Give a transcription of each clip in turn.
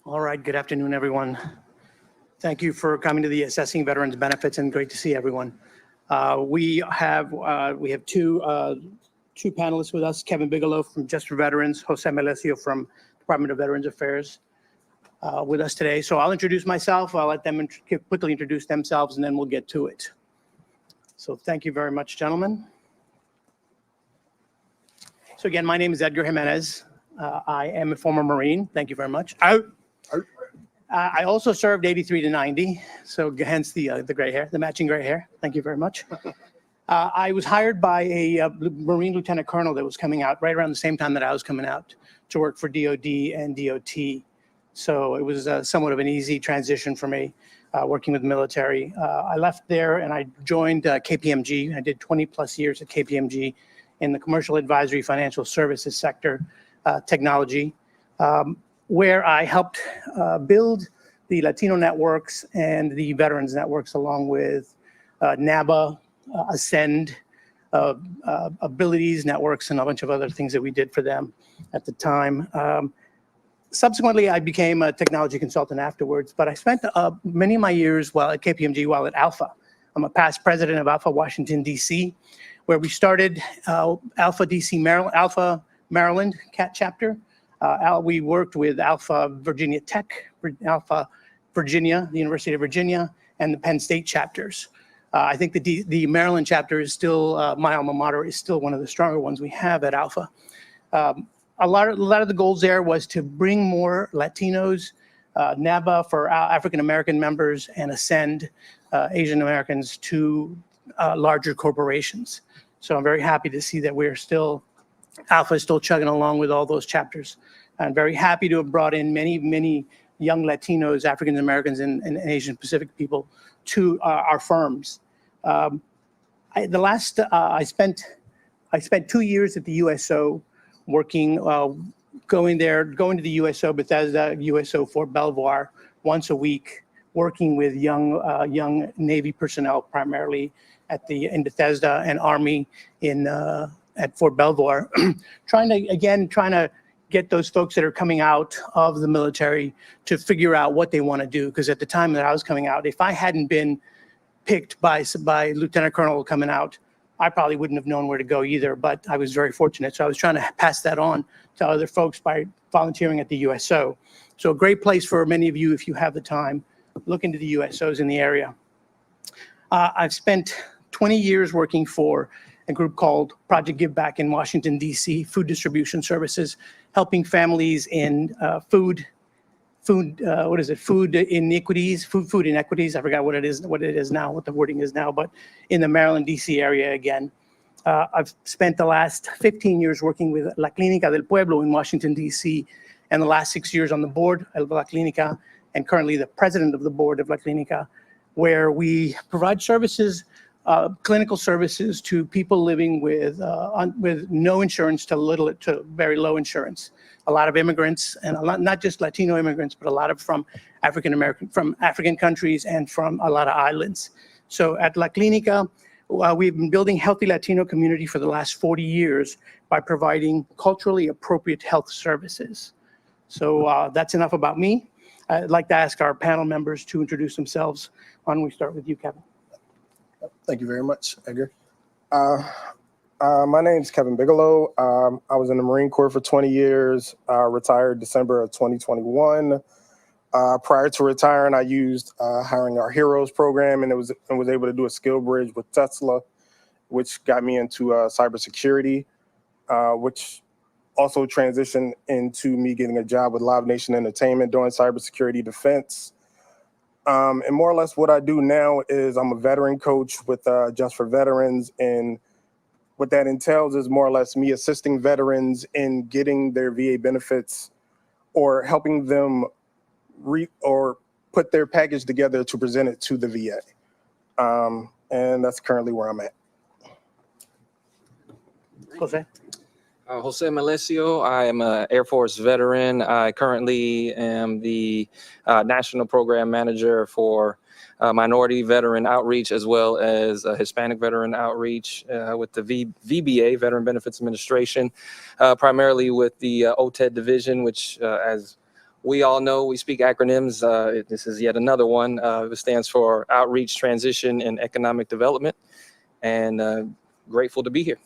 All right, good afternoon, everyone. Thank you for coming to the Assessing Veterans Benefits, and great to see everyone. We have two panelists with us, Kevin Bigelow from Just for Veterans, Jose Melecio from Department of Veterans Affairs with us today. So I'll introduce myself, I'll let them quickly introduce themselves, and then we'll get to it. So thank you very much, gentlemen. So again, my name is Edgar Jimenez. I am a former Marine. Thank you very much. I also served 83 to 90, so hence the gray hair, the matching gray hair. Thank you very much. I was hired by a Marine Lieutenant Colonel that was coming out right around the same time that I was coming out to work for DOD and DOT. So it was somewhat of an easy transition for me working with the military. I left there and I joined KPMG. I did 20 plus years at KPMG in the commercial advisory financial services sector, technology. Where I helped build the Latino networks and the veterans networks along with NABA, Ascend, Abilities Networks, and a bunch of other things that we did for them at the time. Subsequently, I became a technology consultant afterwards, but I spent many of my years while at KPMG, while at ALPFA. I'm a past president of ALPFA Washington, D.C., where we started ALPFA DC Maryland, ALPFA Maryland CAT chapter. We worked with ALPFA Virginia Tech, ALPFA Virginia, the University of Virginia, and the Penn State chapters. I think the Maryland chapter is still, my alma mater, is still one of the stronger ones we have at ALPFA. A lot of the goals there was to bring more Latinos, NABA for African American members, and Ascend Asian Americans to larger corporations. So I'm very happy to see that we're still, ALPFA is still chugging along with all those chapters. I'm very happy to have brought in many young Latinos, African Americans, and Asian Pacific people to our firms. I spent 2 years at the USO working, going to the USO, Bethesda, USO Fort Belvoir once a week, working with young Navy personnel, primarily in Bethesda, and Army at Fort Belvoir, trying to get those folks that are coming out of the military to figure out what they want to do. Because at the time that I was coming out, if I hadn't been picked by Lieutenant Colonel coming out, I probably wouldn't have known where to go either, but I was very fortunate. So I was trying to pass that on to other folks by volunteering at the USO. So a great place for many of you, if you have the time, look into the USOs in the area. I've spent 20 years working for a group called Project Give Back in Washington, D.C., food distribution services, helping families in food inequities. I forgot what it is now, what the wording is now, but in the Maryland, D.C. area again. I've spent the last 15 years working with La Clínica del Pueblo in Washington, D.C., and the last 6 years on the board of La Clínica, and currently the president of the board of La Clínica, where we provide services, clinical services to people living with no insurance to very low insurance. A lot of immigrants, and not just Latino immigrants, but a lot of from African countries and from a lot of islands. So at La Clínica, we've been building healthy Latino community for the last 40 years by providing culturally appropriate health services. So that's enough about me. I'd like to ask our panel members to introduce themselves. Why don't we start with you, Kevin? Thank you very much, Edgar. My name is Kevin Bigelow. I was in the Marine Corps for 20 years, retired December of 2021. Prior to retiring, I used Hiring Our Heroes program and was able to do a skill bridge with Tesla, which got me into cybersecurity, which also transitioned into me getting a job with Live Nation Entertainment doing cybersecurity defense. And more or less what I do now is I'm a veteran coach with Just for Veterans, and what that entails is more or less me assisting veterans in getting their VA benefits or helping them put their package together to present it to the VA. And that's currently where I'm at. Jose? Jose Melecio. I am an Air Force veteran. I currently am the National Program Manager for Minority Veteran Outreach, as well as Hispanic Veteran Outreach with the VBA, Veteran Benefits Administration, primarily with the OTED division, which as we all know we speak acronyms. This is yet another one. It stands for Outreach, Transition, and Economic Development. And grateful to be here.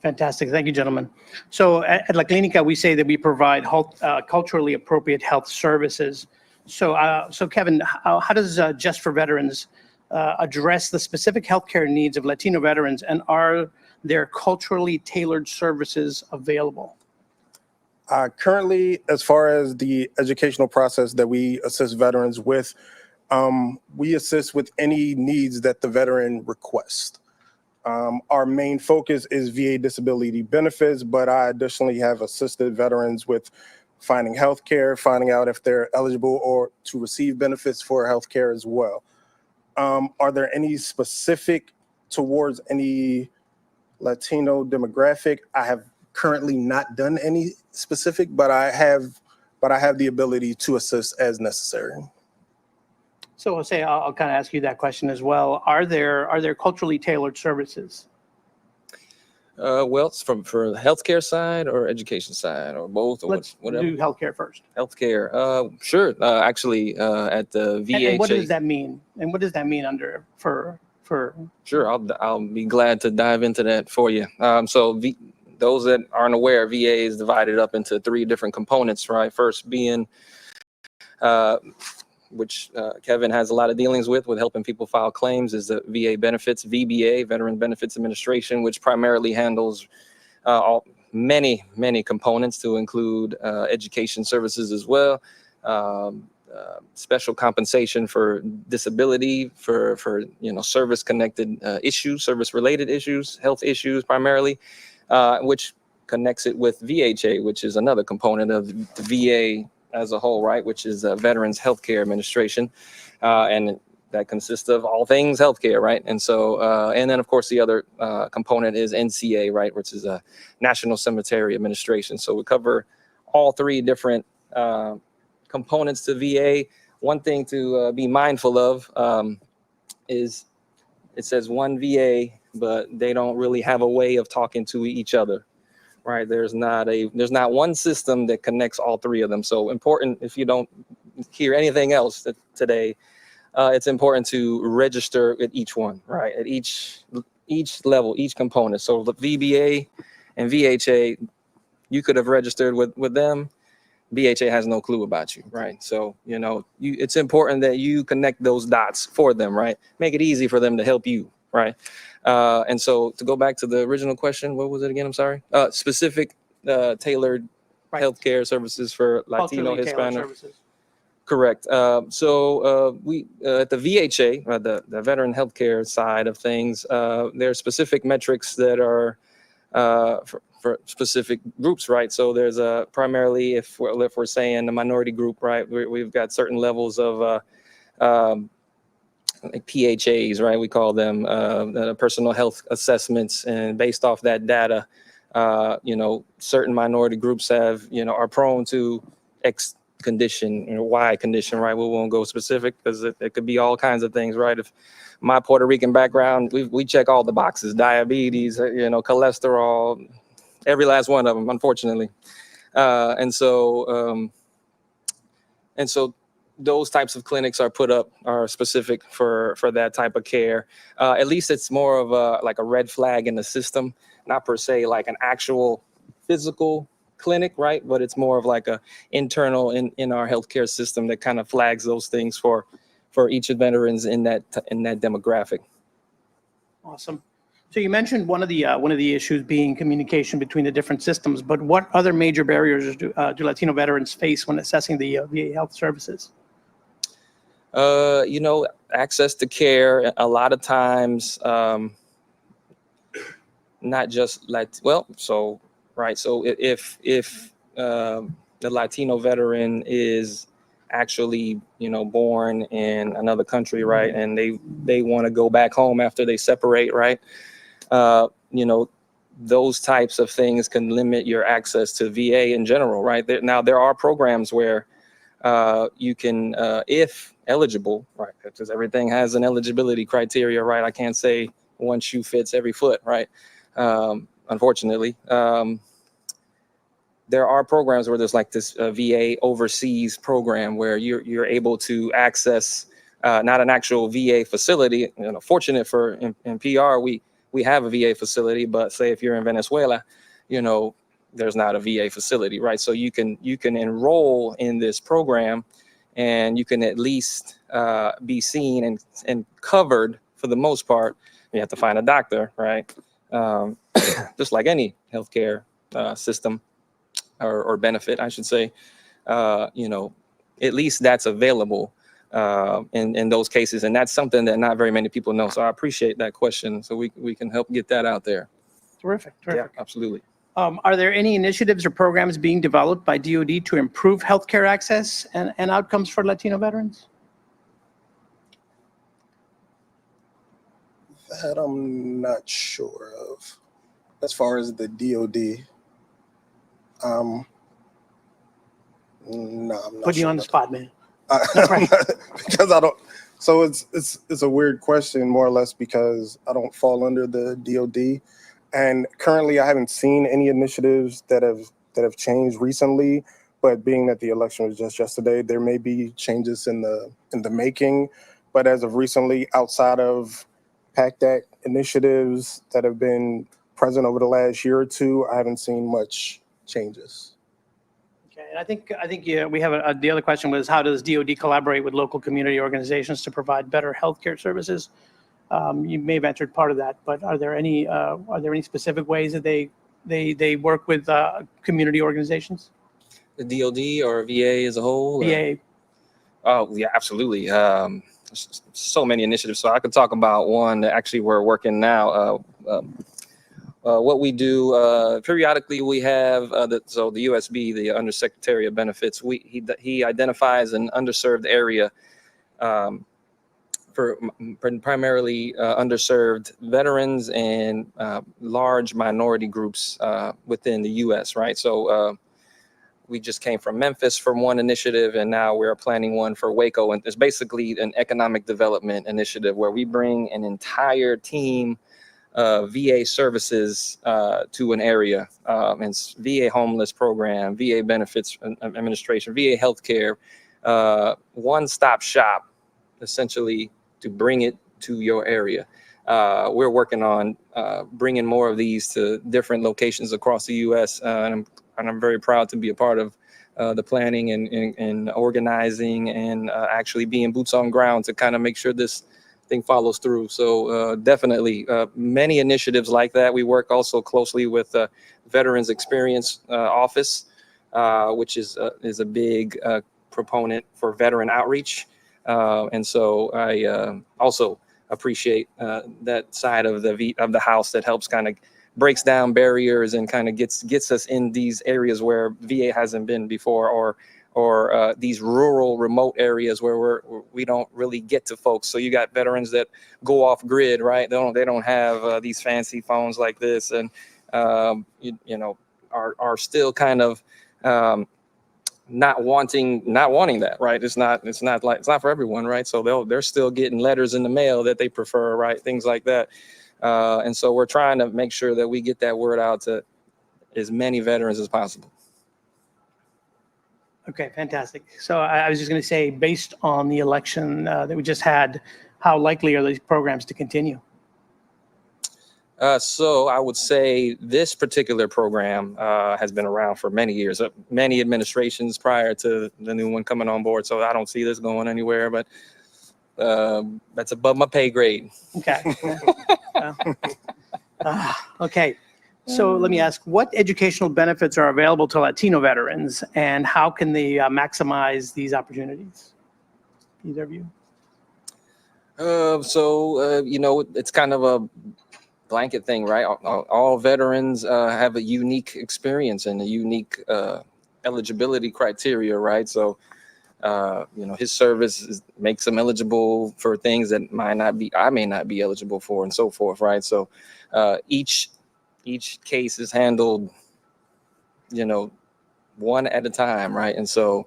Fantastic. Thank you, gentlemen. So at La Clinica, we say that we provide culturally appropriate health services. So, Kevin, how does Just for Veterans address the specific healthcare needs of Latino veterans, and are there culturally tailored services available? Currently, as far as the educational process that we assist veterans with, we assist with any needs that the veteran requests. Our main focus is VA disability benefits, but I additionally have assisted veterans with finding health care, finding out if they're eligible or to receive benefits for health care as well. Are there any specific towards any Latino demographic? I have currently not done any specific, but I have the ability to assist as necessary. So Jose, I'll kind of ask you that question as well. Are there culturally tailored services? Well, it's for the healthcare side or education side or both, or Let's whatever. do healthcare first. Healthcare, sure. Actually, at the VHA. And what does that mean? And what does that mean for? Sure, I'll be glad to dive into that for you. So those that aren't aware, VA is divided up into 3 different components, right? First being, which Kevin has a lot of dealings with helping people file claims, is the VA benefits, VBA, Veteran Benefits Administration, which primarily handles many components to include education services as well, special compensation for disability, for service connected issues, service related issues, health issues primarily, which connects it with VHA, which is another component of the VA as a whole, right, which is Veterans Healthcare Administration, and that consists of all things healthcare, right? And so, and then of course the other component is NCA, right, which is a National Cemetery Administration. So we cover all 3 different components to VA. One thing to be mindful of is it says one VA, but they don't really have a way of talking to each other. Right, there's not one system that connects all 3 of them. So important, if you don't hear anything else today, it's important to register at each one, right? At each level, each component. So the VBA and VHA, you could have registered with them. VHA has no clue about you, right? So it's important that you connect those dots for them, right? Make it easy for them to help you, right? And so to go back to the original question, what was it again? I'm sorry. Specific tailored healthcare services for Latino, Hispanic. Correct. So we at the VHA, the Veteran Healthcare side of things, there are specific metrics that are for specific groups, right? So there's primarily, if we're saying the minority group, right, we've got certain levels of like PHAs, right? We call them personal health assessments, and based off that data, certain minority groups are prone to X condition or Y condition, right? We won't go specific because it could be all kinds of things, right? If my Puerto Rican background, we check all the boxes: diabetes, cholesterol, every last one of them, unfortunately, and so those types of clinics are specific for that type of care. At least it's more of like a red flag in the system, not per se like an actual physical clinic, right? But it's more of like a internal in our healthcare system that kind of flags those things for each veterans in that demographic. Awesome. So you mentioned one of the issues being communication between the different systems, but what other major barriers do Latino veterans face when assessing the VA health services? Access to care, a lot of times, not just so if the Latino veteran is actually, born in another country, right, and they want to go back home after they separate, right, those types of things can limit your access to VA in general, right? There are programs where you can, if eligible, right, because everything has an eligibility criteria, right? I can't say one shoe fits every foot, right? Unfortunately, there are programs where there's like this VA overseas program where you're able to access not an actual VA facility. You know, fortunate for in PR, we have a VA facility, but say if you're in Venezuela, you know, there's not a VA facility, right? So you can enroll in this program, and you can at least be seen and covered for the most part. You have to find a doctor, right? Just like any healthcare system or benefit, I should say. You know, at least that's available in those cases, and that's something that not very many people know. So I appreciate that question. So we can help get that out there. Terrific. Yeah, absolutely. Are there any initiatives or programs being developed by DoD to improve healthcare access and outcomes for Latino veterans? That I'm not sure of. As far as the DoD, no, I'm not. Put you on the spot, man. Because I don't. So it's a weird question, more or less, because I don't fall under the DoD, and currently I haven't seen any initiatives that have changed recently. But being that the election was just yesterday, there may be changes in the making. But as of recently, outside of PACT Act initiatives that have been present over the last year or two, I haven't seen much changes. Okay, and I think yeah, we have the other question was, how does DoD collaborate with local community organizations to provide better healthcare services? You may have answered part of that, but are there any specific ways that they work with community organizations? The DoD or VA as a whole? VA. Oh yeah, absolutely. So many initiatives. So I could talk about one that actually we're working now. What we do periodically, we have the USB, the Undersecretary of Benefits. He identifies an underserved area for primarily underserved veterans and large minority groups within the U.S. Right. So we just came from Memphis from one initiative, and now we're planning one for Waco. And it's basically an economic development initiative where we bring an entire team VA services to an area, and VA homeless program, VA benefits administration, VA healthcare, one-stop shop, essentially, to bring it to your area. We're working on bringing more of these to different locations across the U.S., and I'm very proud to be a part of the planning and organizing and actually being boots on ground to kind of make sure this thing follows through. So definitely many initiatives like that. We work also closely with Veterans Experience Office, which is a big proponent for veteran outreach. And so I also appreciate that side of the house that helps kind of breaks down barriers and kind of gets us in these areas where VA hasn't been before, or these rural remote areas where we don't really get to folks. So you got veterans that go off grid, right? They don't have these fancy phones like this, and you know, are still kind of not wanting that, right? It's not for everyone, right? So they're still getting letters in the mail that they prefer, right? Things like that. And so we're trying to make sure that we get that word out to as many veterans as possible. Okay, fantastic. So I was just going to say, based on the election that we just had, how likely are these programs to continue? So I would say this particular program has been around for many years, many administrations prior to the new one coming on board. So I don't see this going anywhere, but that's above my pay grade. Okay. Okay. So let me ask, what educational benefits are available to Latino veterans, and how can they maximize these opportunities? Either of you? You know, it's kind of a blanket thing, right? All veterans have a unique experience and a unique eligibility criteria, right? So, you know, his service makes him eligible for things that I may not be eligible for, and so forth, right? So each case is handled, you know, one at a time, right? And so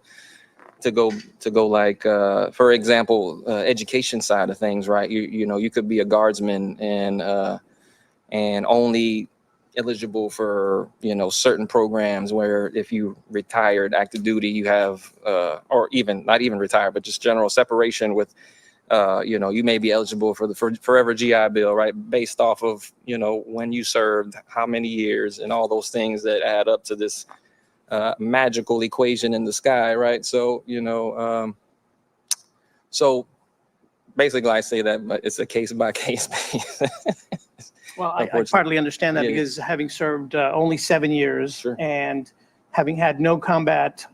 to go like, for example, education side of things, right? You know, you could be a guardsman and only eligible for, certain programs where if you retired active duty, you have, or even not even retired, but just general separation with, you may be eligible for the forever GI Bill, right? Based off of, when you served, how many years, and all those things that add up to this magical equation in the sky, right? So, so basically I say that, but it's a case by case basis. Well, I partly understand that Yeah. because having served only 7 years Sure. and having had no combat,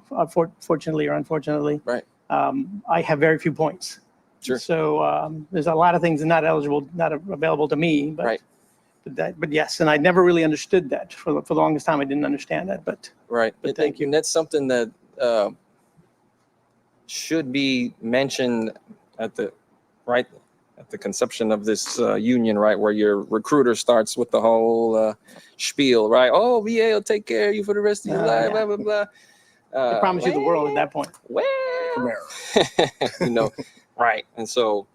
fortunately or unfortunately, Right. I have very few points. Sure. So there's a lot of things not available to me. But, Right. but yes, and I never really understood that for the longest time. I didn't understand that, but Right. But thank you. And that's something that should be mentioned at the conception of this union, right? Where your recruiter starts with the whole spiel, right? Oh, VA will take care of you for the rest of your life, yeah. blah, blah, blah. I promise you the world at that point. Well, Primero. right. And so,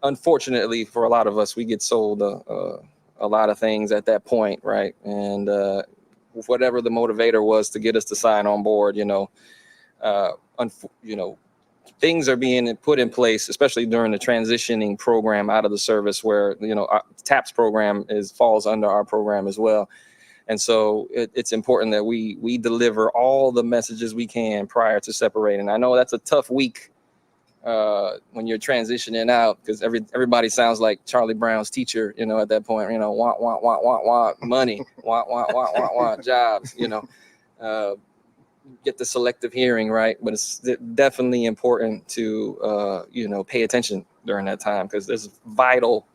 unfortunately for a lot of us, we get sold a lot of things at that point, right? And whatever the motivator was to get us to sign on board, things are being put in place, especially during the transitioning program out of the service, where our TAPS program falls under our program as well. And so it's important that we deliver all the messages we can prior to separating. I know that's a tough week when you're transitioning out, because everybody sounds like Charlie Brown's teacher, at that point, want money, want jobs, get the selective hearing, right? But it's definitely important to, pay attention during that time, because there's vital,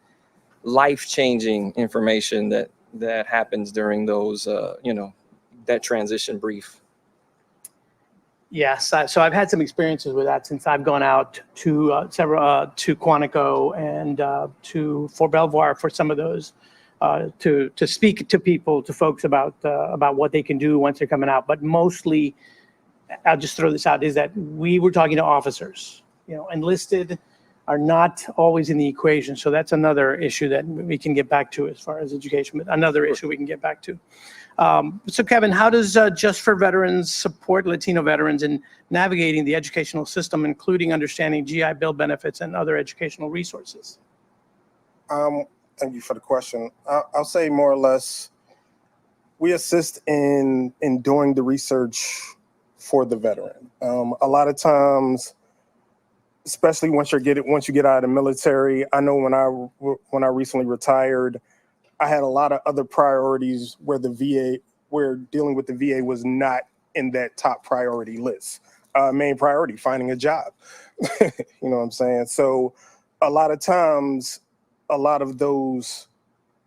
life-changing information that happens during those, that transition brief. Yes, so I've had some experiences with that since I've gone out to several to Quantico and to Fort Belvoir for some of those to speak to people, to folks about what they can do once they're coming out. But mostly, I'll just throw this out, is that we were talking to officers. Enlisted are not always in the equation, so that's another issue that we can get back to as far as education. But another issue we can get back to. So Kevin, how does Just for Veterans support Latino veterans in navigating the educational system, including understanding GI Bill benefits and other educational resources? Thank you for the question. I'll say more or less, we assist in doing the research for the veteran. A lot of times, especially once you get out of the military, I know when I recently retired, I had a lot of other priorities where dealing with the VA was not in that top priority list. Main priority, finding a job. You know what I'm saying? So a lot of times, a lot of those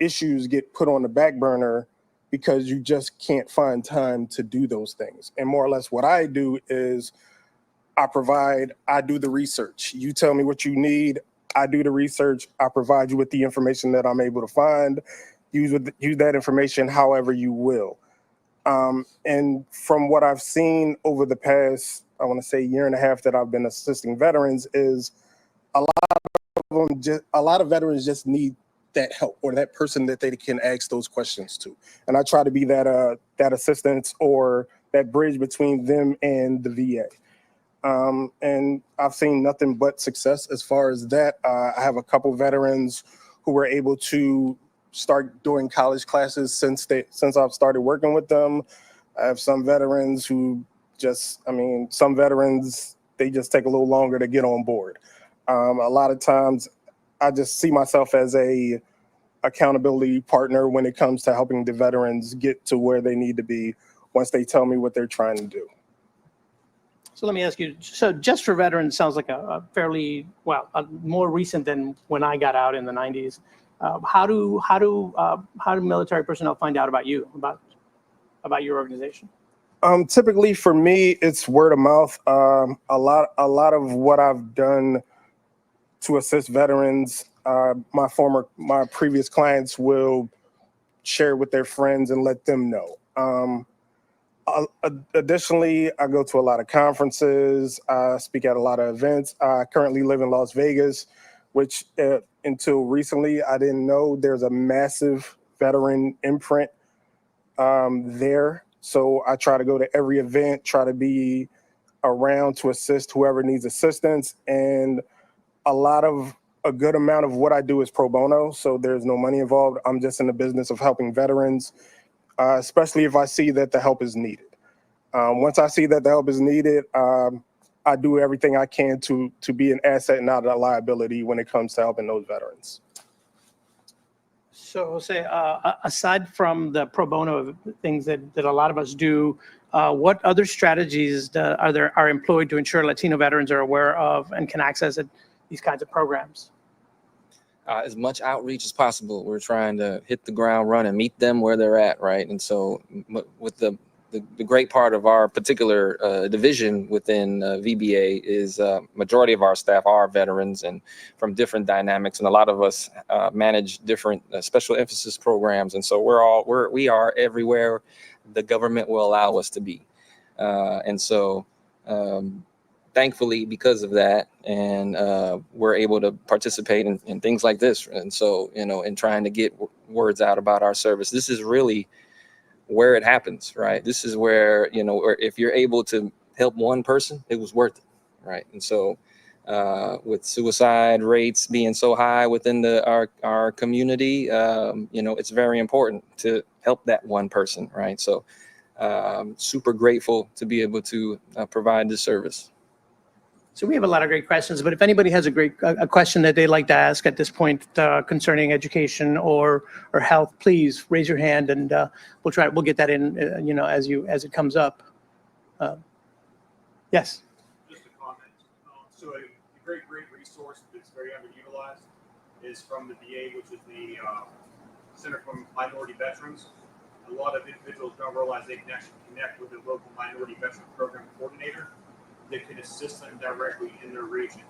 issues get put on the back burner because you just can't find time to do those things. And more or less what I do is I do the research. You tell me what you need. I do the research. I provide you with the information that I'm able to find. Use that information however you will. And from what I've seen over the past, I want to say year and a half that I've been assisting veterans, is a lot of veterans just need that help or that person that they can ask those questions to. And I try to be that assistance or that bridge between them and the VA. And I've seen nothing but success as far as that. I have a couple veterans who were able to start doing college classes since I've started working with them. I have some veterans who some veterans, they just take a little longer to get on board. A lot of times I just see myself as a accountability partner when it comes to helping the veterans get to where they need to be once they tell me what they're trying to do. So let me ask you, so Just for Veterans sounds like a fairly, more recent than when I got out in the 90s. How do military personnel find out about you, about your organization? Typically for me, it's word of mouth. A lot of what I've done to assist veterans, my previous clients will share with their friends and let them know. Additionally, I go to a lot of conferences, speak at a lot of events. I currently live in Las Vegas, which until recently, I didn't know there's a massive veteran imprint there. So I try to go to every event, try to be around to assist whoever needs assistance. And a good amount of what I do is pro bono. So there's no money involved. I'm just in the business of helping veterans, especially if I see that the help is needed. Once I see that the help is needed, I do everything I can to be an asset and not a liability when it comes to helping those veterans. So Jose, aside from the pro bono things that a lot of us do, what other strategies are employed to ensure Latino veterans are aware of and can access these kinds of programs? As much outreach as possible. We're trying to hit the ground running, meet them where they're at, right? And so with the great part of our particular division within VBA is majority of our staff are veterans and from different dynamics, and a lot of us manage different special emphasis programs, and so we are everywhere the government will allow us to be, and so thankfully because of that, and we're able to participate in things like this, and so in trying to get words out about our service. This is really where it happens, right? This is where, or if you're able to help one person, it was worth it, right? And so with suicide rates being so high within our community, it's very important to help that one person, right? So super grateful to be able to provide this service. So we have a lot of great questions, but if anybody has a question that they'd like to ask at this point concerning education or health, please raise your hand, and we'll get that in as it comes up. Yes. Just a comment. So a great resource that's very underutilized is from the VA, which is the Center for Minority Veterans. A lot of individuals don't realize they can actually connect with a local minority veteran program coordinator that can assist them directly in their region.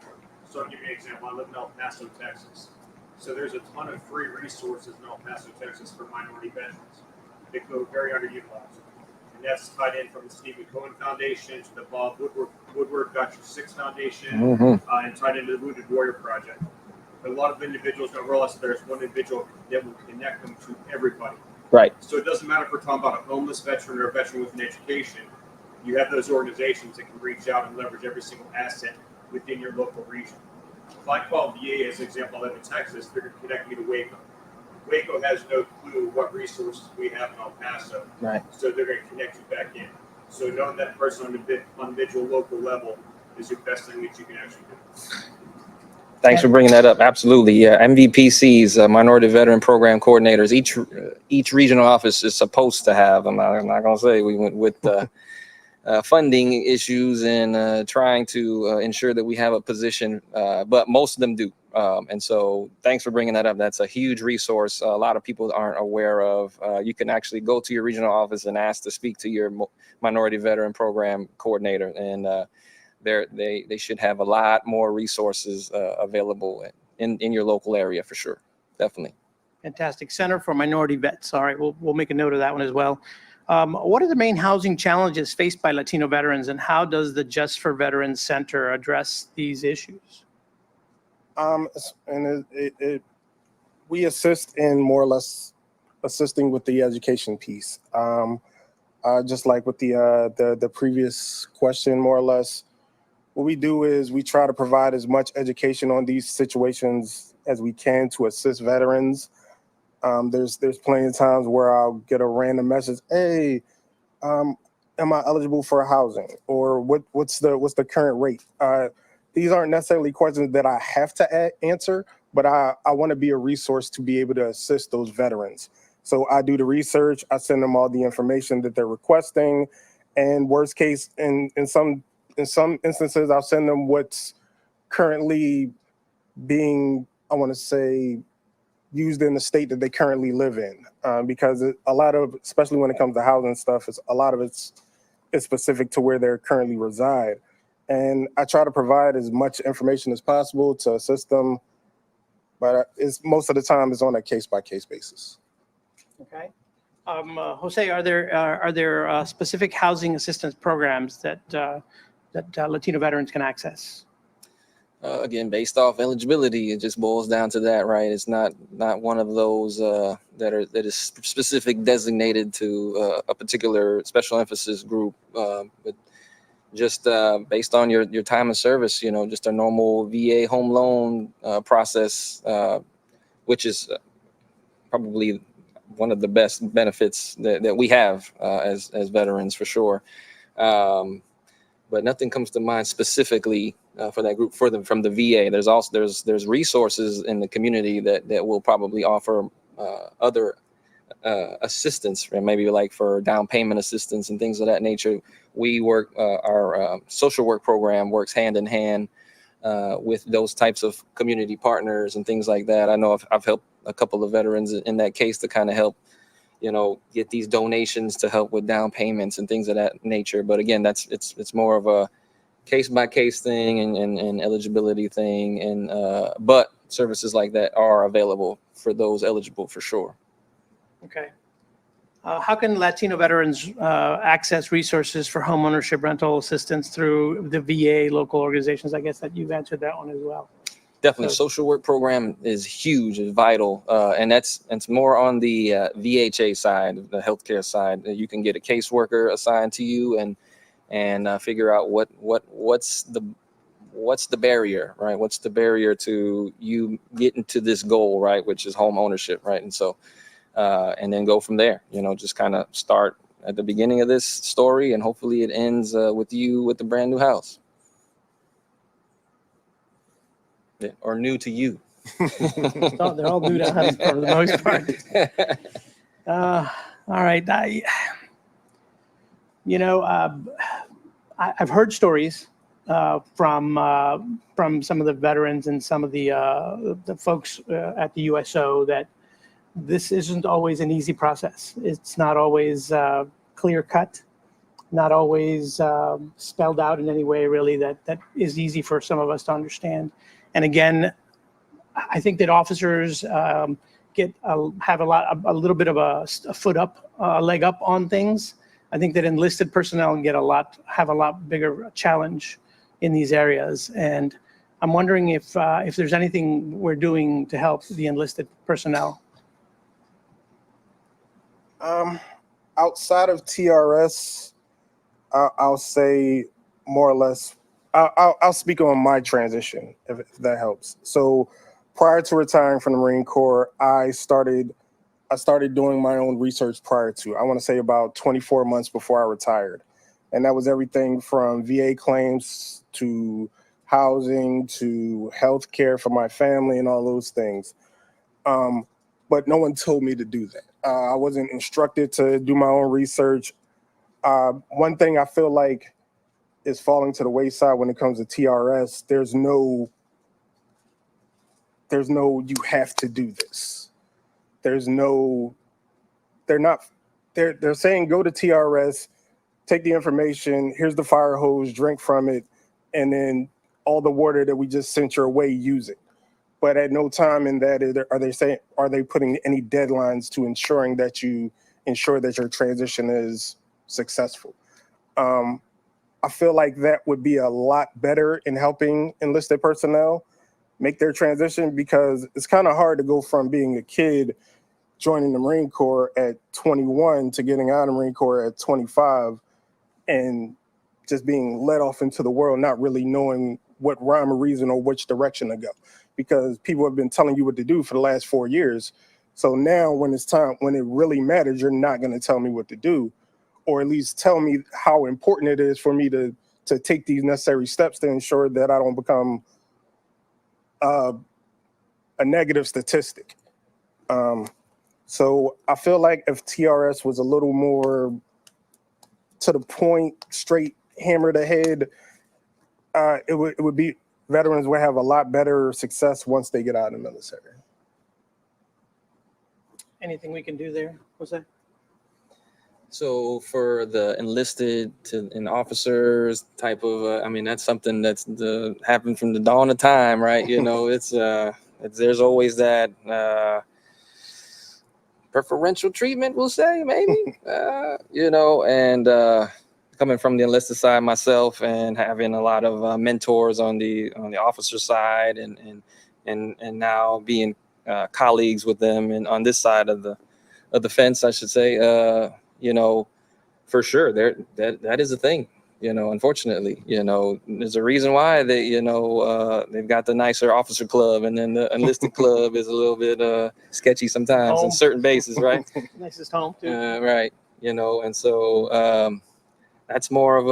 So I'll give you an example. I live in El Paso, Texas. So there's a ton of free resources in El Paso, Texas for minority veterans that go very underutilized. And that's tied in from the Stephen Cohen Foundation to the Bob Woodward Got Your Six Foundation, and tied into the Wounded Warrior Project. But a lot of individuals don't realize that there's one individual that will connect them to everybody. Right. So it doesn't matter if we're talking about a homeless veteran or a veteran with an education. You have those organizations that can reach out and leverage every single asset within your local region. If I call VA as an example, I live in Texas, they're going to connect me to Waco. Waco has no clue what resources we have in El Paso. Right. So they're going to connect you back in. So knowing that person on the individual local level is the best thing that you can actually do. Thanks for bringing that up. Absolutely. Yeah. MVPCs, Minority Veteran Program Coordinators, each regional office is supposed to have. I'm not going to say we went with funding issues and trying to ensure that we have a position, but most of them do. And so thanks for bringing that up. That's a huge resource. A lot of people aren't aware of. You can actually go to your regional office and ask to speak to your Minority Veteran Program Coordinator, and they should have a lot more resources available in your local area for sure. Definitely. Fantastic. Center for Minority Vets. All right, we'll make a note of that one as well. What are the main housing challenges faced by Latino veterans, and how does the Just for Veterans Center address these issues? We assist in more or less assisting with the education piece. Just like with the previous question, more or less, what we do is we try to provide as much education on these situations as we can to assist veterans. There's plenty of times where I'll get a random message, hey, am I eligible for housing? Or what's the current rate? These aren't necessarily questions that I have to answer, but I want to be a resource to be able to assist those veterans. So I do the research, I send them all the information that they're requesting, and worst case, in some instances, I'll send them what's currently being, I want to say, used in the state that they currently live in, because a lot of, especially when it comes to housing stuff, a lot of it's specific to where they currently reside. And I try to provide as much information as possible to assist them, but most of the time it's on a case-by-case basis. Okay. Jose, are there specific housing assistance programs that Latino veterans can access? Again, based off eligibility, it just boils down to that, right? It's not one of those that is specific designated to a particular special emphasis group, but just based on your time of service, just a normal VA home loan process, which is probably one of the best benefits that we have as veterans for sure. But nothing comes to mind specifically for that group from the VA. There's resources in the community that will probably offer other assistance, maybe like for down payment assistance and things of that nature. We work our social work program works hand in hand with those types of community partners and things like that. I know I've helped a couple of veterans in that case to kind of help get these donations to help with down payments and things of that nature. But again, it's more of a case by case thing and eligibility thing. And but services like that are available for those eligible for sure. Okay. How can Latino veterans access resources for homeownership rental assistance through the VA local organizations? I guess that you've answered that one as well. Definitely, So, social work program is huge, is vital, and it's more on the VHA side, the healthcare side. You can get a caseworker assigned to you and figure out what's the barrier, right? What's the barrier to you getting to this goal, right? Which is home ownership, right? And so, and then go from there. Just kind of start at the beginning of this story, and hopefully it ends with you with a brand new house. Yeah, or new to you. they're all new to us for the most part. All right. I've heard stories from some of the veterans and some of the folks at the USO that this isn't always an easy process. It's not always clear cut, not always spelled out in any way really that is easy for some of us to understand. And again, I think that officers have a little bit of a foot up, a leg up on things. I think that enlisted personnel have a lot bigger challenge in these areas. And I'm wondering if there's anything we're doing to help the enlisted personnel. Outside of TRS, I'll say more or less, I'll speak on my transition, if that helps. So prior to retiring from the Marine Corps, I started doing my own research prior to, I want to say about 24 months before I retired. And that was everything from VA claims to housing to healthcare for my family and all those things. But no one told me to do that. I wasn't instructed to do my own research. One thing I feel like is falling to the wayside when it comes to TRS, there's no you have to do this. They're saying go to TRS, take the information, here's the fire hose, drink from it, and then all the water that we just sent your way, use it. But at no time in that are they putting any deadlines to ensure that your transition is successful. I feel like that would be a lot better in helping enlisted personnel make their transition, because it's kind of hard to go from being a kid joining the Marine Corps at 21 to getting out of the Marine Corps at 25 and just being let off into the world, not really knowing what rhyme or reason or which direction to go, because people have been telling you what to do for the last 4 years. So now when it's time, when it really matters, you're not going to tell me what to do, or at least tell me how important it is for me to take these necessary steps to ensure that I don't become a negative statistic. So I feel like if TRS was a little more to the point, straight, hammered ahead, it would be, veterans would have a lot better success once they get out of the military. Anything we can do there, Jose? So for the enlisted and officers type of, that's something that's happened from the dawn of time, right? There's always that preferential treatment, we'll say, maybe, and coming from the enlisted side myself and having a lot of mentors on the officer side, and now being colleagues with them and on this side of the fence, I should say, for sure that is a thing. Unfortunately, there's a reason why they, they've got the nicer officer club, and then the enlisted club is a little bit sketchy sometimes on certain bases, right? Nicest home too. Right. And so that's more of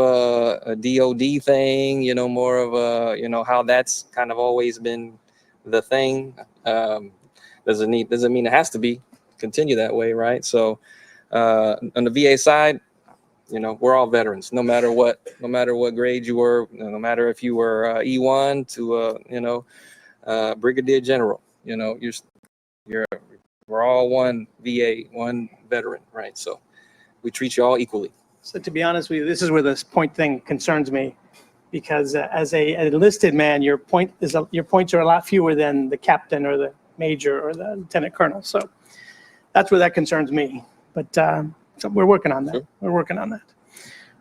a DOD thing, more of a, how that's kind of always been the thing. Doesn't mean it has to be continue that way, right? So on the VA side, we're all veterans, no matter what grade you were, no matter if you were E1 to brigadier general, we're all one VA, one veteran, right? So we treat you all equally. So to be honest with you, this is where this point thing concerns me, because as a enlisted man, your points are a lot fewer than the captain or the major or the lieutenant colonel. So that's where that concerns me. But so we're working on that. Sure. We're working on that.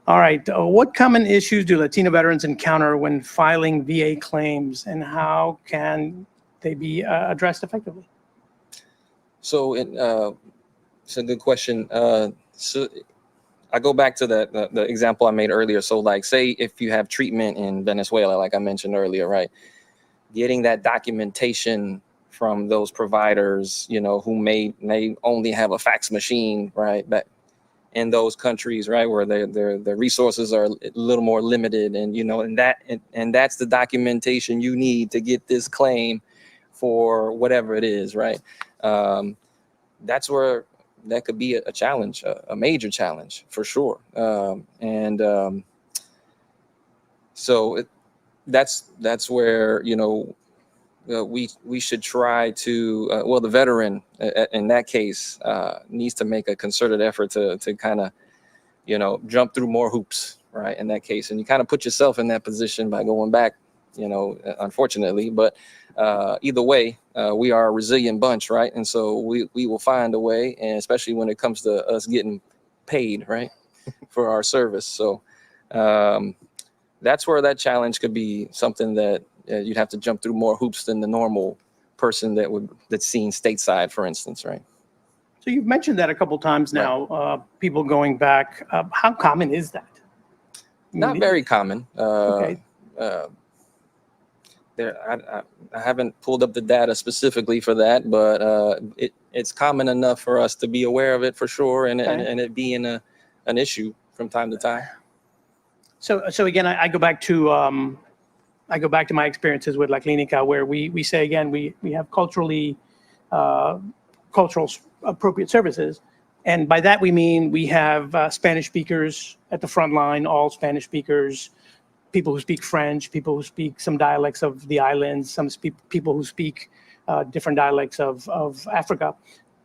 All right. What common issues do Latino veterans encounter when filing VA claims, and how can they be addressed effectively? So it's a good question. So I go back to the example I made earlier. So like, say if you have treatment in Venezuela, like I mentioned earlier, right? Getting that documentation from those providers, who may only have a fax machine, right? But in those countries, right, where their resources are a little more limited, and that's the documentation you need to get this claim for whatever it is, right? That's where that could be a challenge, a major challenge for sure. So that's where we should try to the veteran in that case needs to make a concerted effort to kind of jump through more hoops, right, in that case, and you kind of put yourself in that position by going back, unfortunately, but either way, we are a resilient bunch, right? And so we will find a way, and especially when it comes to us getting paid, right, for our service. So that's where that challenge could be something that you'd have to jump through more hoops than the normal person that's seen stateside, for instance, right? So you've mentioned that a couple times now, right. People going back. How common is that? Not very common. Okay. I haven't pulled up the data specifically for that, but it's common enough for us to be aware of it for sure, and it being an issue from time to time. So again, I go back to my experiences with La Clinica, where we say again we have cultural appropriate services, and by that we mean we have Spanish speakers at the front line, all Spanish speakers, people who speak French, people who speak some dialects of the islands, some people who speak different dialects of Africa.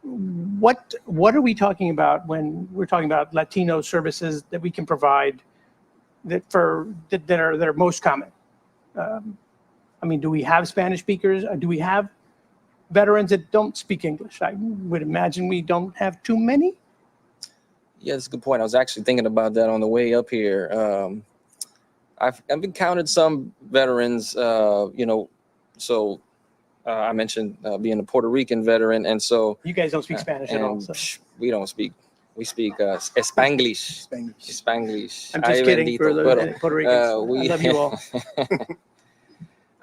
What are we talking about when we're talking about Latino services that we can provide that are most common? I mean, do we have Spanish speakers? Do we have veterans that don't speak English? I would imagine we don't have too many. Yeah, that's a good point. I was actually thinking about that on the way up here. I've encountered some veterans, so I mentioned being a Puerto Rican veteran, and so you guys don't speak Spanish at all. So. We don't speak. We speak Spanglish. Spanglish. I'm just kidding for the Puerto Ricans. I love you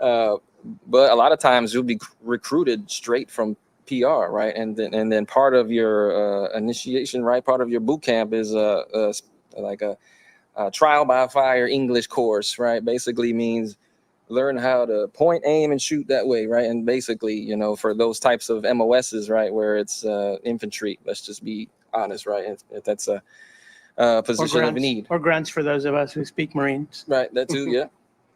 all. But a lot of times you'll be recruited straight from PR, right? And then part of your initiation, right? Part of your boot camp is like a trial by fire English course, right? Basically means learn how to point, aim, and shoot that way, right? And basically, for those types of MOSs, right, where it's infantry, let's just be honest, right? If that's a position of need. Or grunts for those of us who speak Marines. Right, that too, yeah.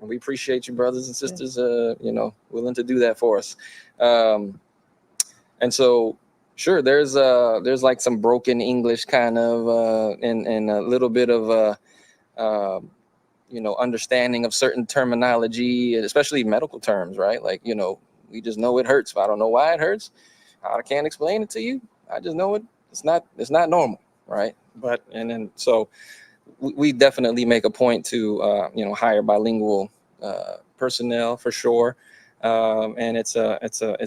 And we appreciate you, brothers and sisters, willing to do that for us. And so, sure, there's like some broken English kind of, and a little bit of understanding of certain terminology, especially medical terms, right? Like, we just know it hurts. I don't know why it hurts. I can't explain it to you. I just know it's not normal, right? So we definitely make a point to hire bilingual personnel for sure, and it's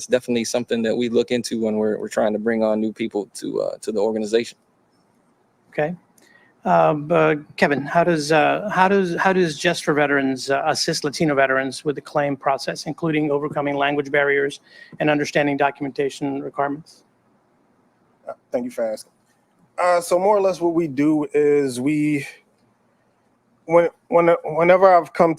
definitely something that we look into when we're trying to bring on new people to the organization. Okay. Kevin, how does Just for Veterans assist Latino veterans with the claim process, including overcoming language barriers and understanding documentation requirements? Thank you for asking. So more or less what we do is whenever I've come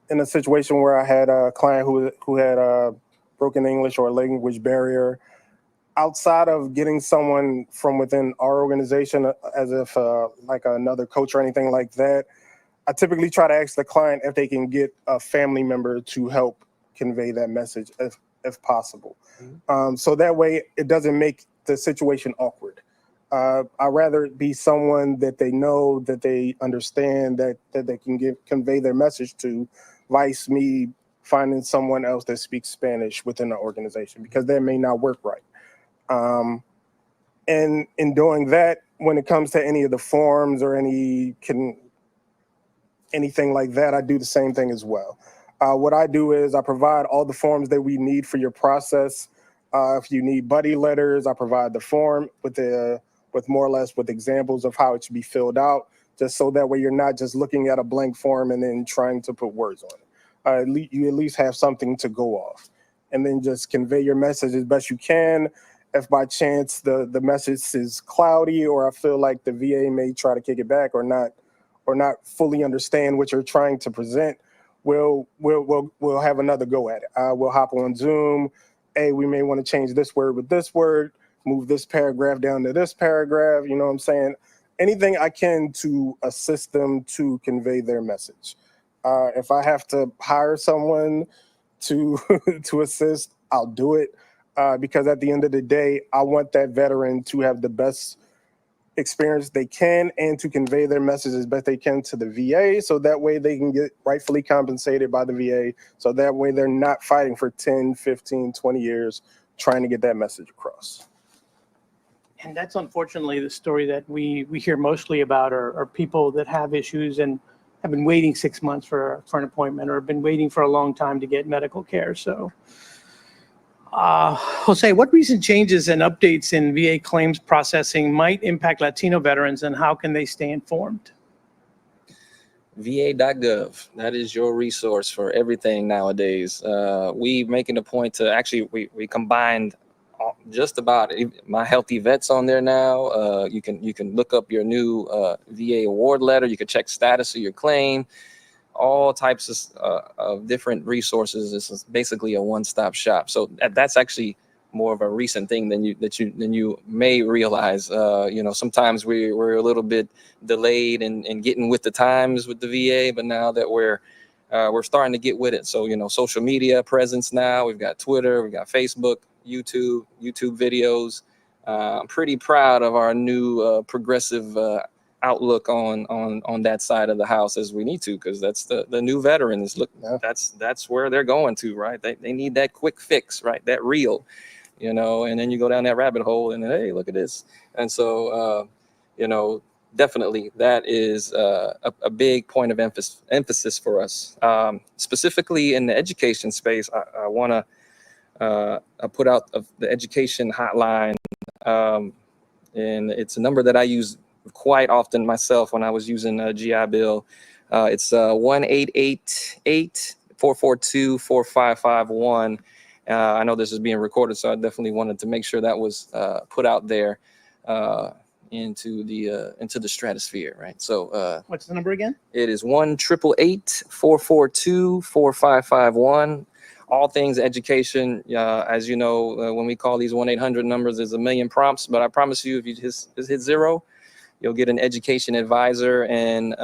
in a situation where I had a client who had a broken English or a language barrier, outside of getting someone from within our organization, as if like another coach or anything like that, I typically try to ask the client if they can get a family member to help convey that message if possible. Mm-hmm. So that way it doesn't make the situation awkward. I'd rather it be someone that they know, that they understand, that they can convey their message to, vice me finding someone else that speaks Spanish within the organization, because that may not work right. And in doing that, when it comes to any of the forms or anything like that, I do the same thing as well. What I do is I provide all the forms that we need for your process. If you need buddy letters, I provide the form with more or less with examples of how it should be filled out, just so that way you're not just looking at a blank form and then trying to put words on it. You at least have something to go off, and then just convey your message as best you can. If by chance the message is cloudy, or I feel like the VA may try to kick it back or not fully understand what you're trying to present, we'll have another go at it. We'll hop on Zoom. Hey, we may want to change this word with this word, move this paragraph down to this paragraph. You know what I'm saying? Anything I can to assist them to convey their message. If I have to hire someone to assist, I'll do it. Because at the end of the day, I want that veteran to have the best experience they can and to convey their message as best they can to the VA, so that way they can get rightfully compensated by the VA, so that way they're not fighting for 10, 15, 20 years trying to get that message across. And that's unfortunately the story that we hear mostly about are people that have issues and have been waiting 6 months for an appointment, or have been waiting for a long time to get medical care. So Jose, what recent changes and updates in VA claims processing might impact Latino veterans, and how can they stay informed? VA.gov, that is your resource for everything nowadays. We making a point to actually, we combined just about My Healthy Vets on there now. You can look up your new VA award letter. You can check status of your claim. All types of different resources. This is basically a one-stop shop. So that's actually more of a recent thing than you may realize. Sometimes we're a little bit delayed in getting with the times with the VA, but now that we're starting to get with it. So social media presence now. We've got Twitter, we've got Facebook, YouTube videos. I'm pretty proud of our new progressive outlook on that side of the house, as we need to, because that's the new veterans. Look, that's where they're going to, right? They need that quick fix, right? That reel, and then you go down that rabbit hole and hey, look at this. And so definitely that is a big point of emphasis for us, specifically in the education space. I want to put out the education hotline, and it's a number that I use quite often myself when I was using GI Bill. It's 1-888-442-4551. I know this is being recorded, so I definitely wanted to make sure that was put out there into the stratosphere, right? So What's the number again? it is 1-888-442-4551. All things education. As you know, when we call these 1-800 numbers, there's a million prompts, but I promise you, if you just hit 0, you'll get an education advisor, and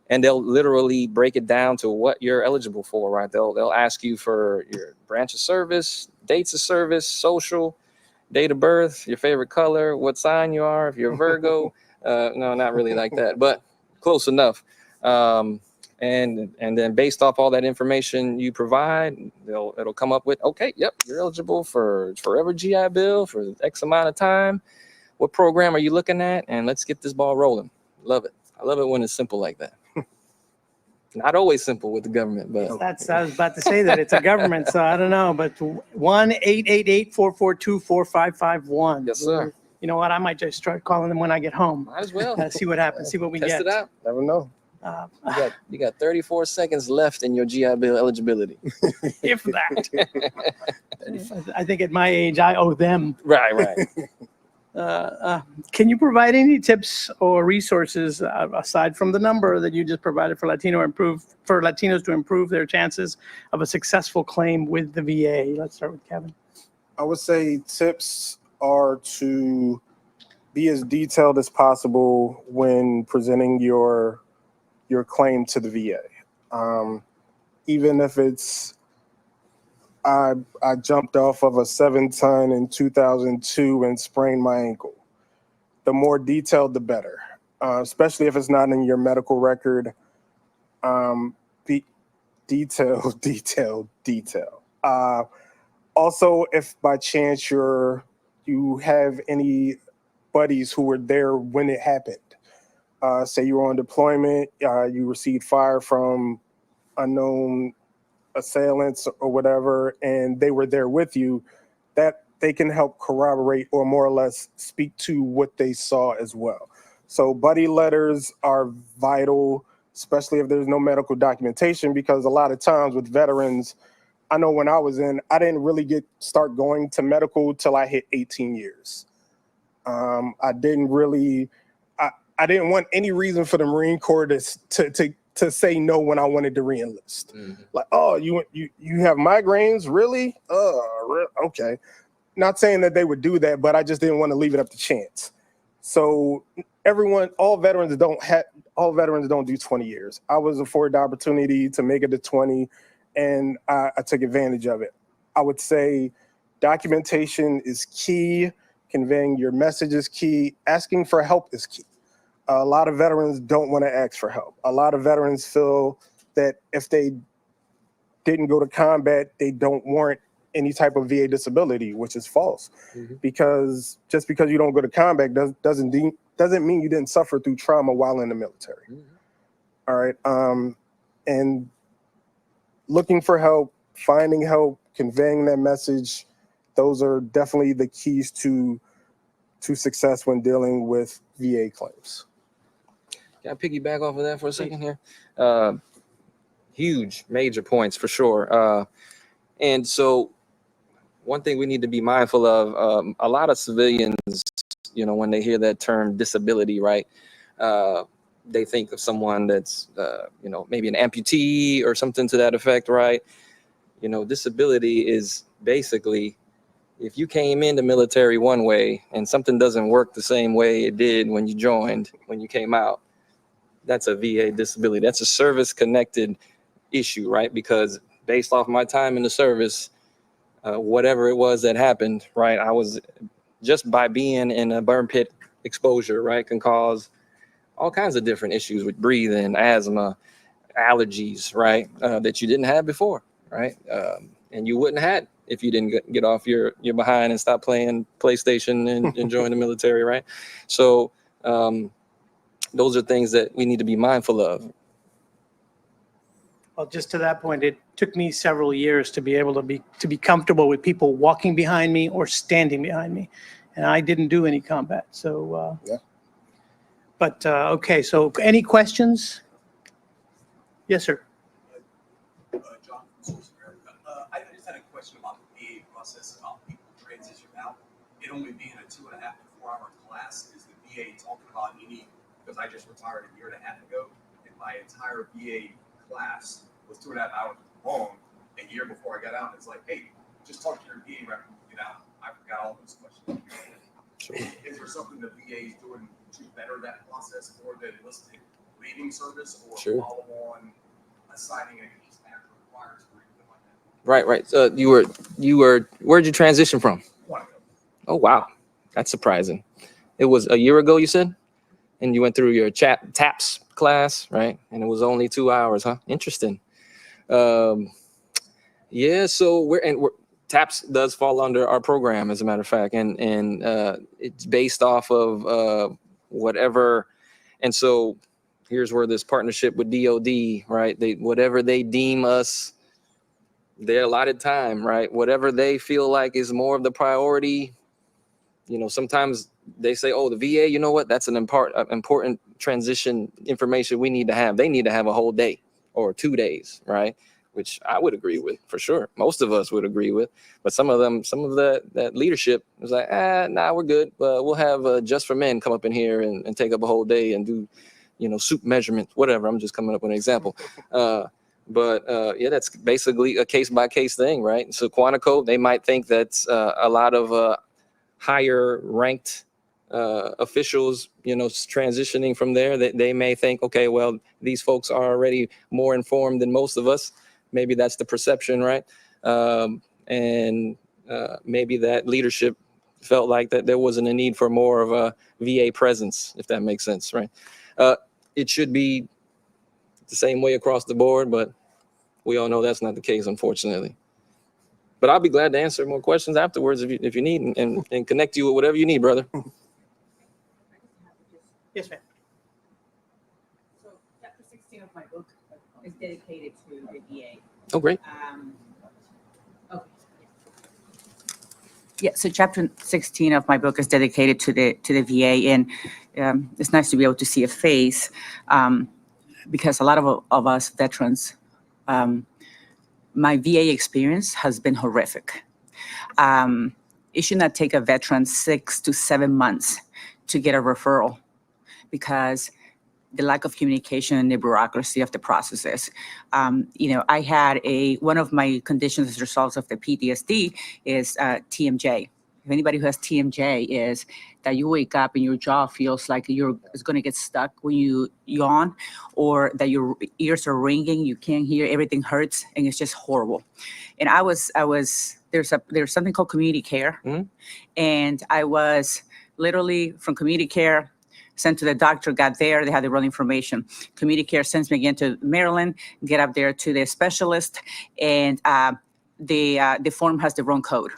they'll literally break it down to what you're eligible for, right? They'll ask you for your branch of service, dates of service, social, date of birth, your favorite color, what sign you are, if you're a Virgo. No, not really like that, but close enough. And then based off all that information you provide, it'll come up with, okay, yep, you're eligible for forever GI Bill for X amount of time. What program are you looking at? And let's get this ball rolling. Love it. I love it when it's simple like that. Not always simple with the government, but I was about to say that it's a government, so I don't know, but 1-888-442-4551. yes, sir. You know what? I might just start calling them when I get home. Might as well. See what happens. See what we Test get. it out. Never know. You got 34 seconds left in your GI Bill eligibility. If that. I think at my age, I owe them. Right. Can you provide any tips or resources aside from the number that you just provided for Latinos to improve their chances of a successful claim with the VA? Let's start with Kevin. I would say tips are to be as detailed as possible when presenting your claim to the VA. Even if it's, I jumped off of a 7-ton in 2002 and sprained my ankle. The more detailed, the better, especially if it's not in your medical record. Detail. Also, if by chance you have any buddies who were there when it happened, say you were on deployment, you received fire from unknown assailants or whatever, and they were there with you, that they can help corroborate or more or less speak to what they saw as well. So buddy letters are vital, especially if there's no medical documentation, because a lot of times with veterans, I know when I was in, I didn't really start going to medical till I hit 18 years. I didn't want any reason for the Marine Corps to say no when I wanted to re-enlist. Mm-hmm. Like, oh, you have migraines, really? Okay. Not saying that they would do that, but I just didn't want to leave it up to chance. So all veterans don't do 20 years. I was afforded the opportunity to make it to 20, and I took advantage of it. I would say documentation is key. Conveying your message is key. Asking for help is key. A lot of veterans don't want to ask for help. A lot of veterans feel that if they didn't go to combat, they don't warrant any type of VA disability, which is false. Mm-hmm. Because just because you don't go to combat doesn't mean you didn't suffer through trauma while in the military. Mm-hmm. All right. And looking for help, finding help, conveying that message, those are definitely the keys to success when dealing with VA claims. Can I piggyback off of that for a second here? Huge, major points for sure. And so one thing we need to be mindful of, a lot of civilians, when they hear that term disability, right, they think of someone that's, maybe an amputee or something to that effect, right? Disability is basically, if you came in the military one way and something doesn't work the same way it did when you joined, when you came out, that's a VA disability. That's a service-connected issue, right? Because based off my time in the service, whatever it was that happened, right, I was just by being in a burn pit exposure, right, can cause all kinds of different issues with breathing, asthma, allergies, right, that you didn't have before, right? And you wouldn't have had if you didn't get off your behind and stop playing PlayStation and join the military, right? So those are things that we need to be mindful of. Well, just to that point, it took me several years to be able to be comfortable with people walking behind me or standing behind me, and I didn't do any combat. So, yeah. But okay. So, any questions? Yes, sir. John from Source America. I just had a question about the VA process, about people transition out. It only being a 2.5 to 4 hour class. Is the VA talking about any? Because I just retired a year and a half ago, and my entire VA class was 2.5 hours long. A year before I got out, it's like, hey, just talk to your VA rep when you get out. I forgot all those questions. Sure. Is there something the VA is doing to better that process for the enlisted leaving service, or sure, follow on assigning a case after requires or anything like that? Right. So you were where'd you transition from? Oh wow, that's surprising. It was a year ago, you said, and you went through your TAPS class, right? And it was only 2 hours, huh? Interesting. Yeah. So TAPS does fall under our program, as a matter of fact, and it's based off of whatever And so here's where this partnership with DOD, right? Whatever they deem us, their allotted time, right? Whatever they feel like is more of the priority. You know, sometimes they say, oh, the VA, you know what? That's an important transition information we need to have. They need to have a whole day or 2 days, right? Which I would agree with for sure. Most of us would agree with. But some of that leadership was like, nah, we're good. We'll have Just for Men come up in here and take up a whole day and do, you know, soup measurements, whatever. I'm just coming up with an example. Yeah, that's basically a case by case thing, right? So Quantico, they might think that's a lot of higher ranked officials, you know, transitioning from there. They may think, okay, well, these folks are already more informed than most of us. Maybe that's the perception, right? Maybe that leadership felt like that there wasn't a need for more of a VA presence, if that makes sense, right? It should be the same way across the board, but we all know that's not the case, unfortunately. But I'll be glad to answer more questions afterwards if you need, and connect you with whatever you need, brother. Yes, ma'am. So chapter 16 of my book is dedicated to the VA. Oh, great. Okay. Yeah, so chapter 16 of my book is dedicated to the VA, and it's nice to be able to see a face because a lot of us veterans, my VA experience has been horrific. It should not take a veteran 6 to 7 months to get a referral because the lack of communication and the bureaucracy of the processes. You know, I had one of my conditions as a result of the PTSD is TMJ. If anybody who has TMJ is that you wake up and your jaw feels like it's going to get stuck when you yawn, or that your ears are ringing, you can't hear, everything hurts, and it's just horrible. And there's something called community care, and I was literally from community care sent to the doctor, got there, they had the wrong information. Community care sends me again to Maryland, get up there to the specialist, and the form has the wrong code.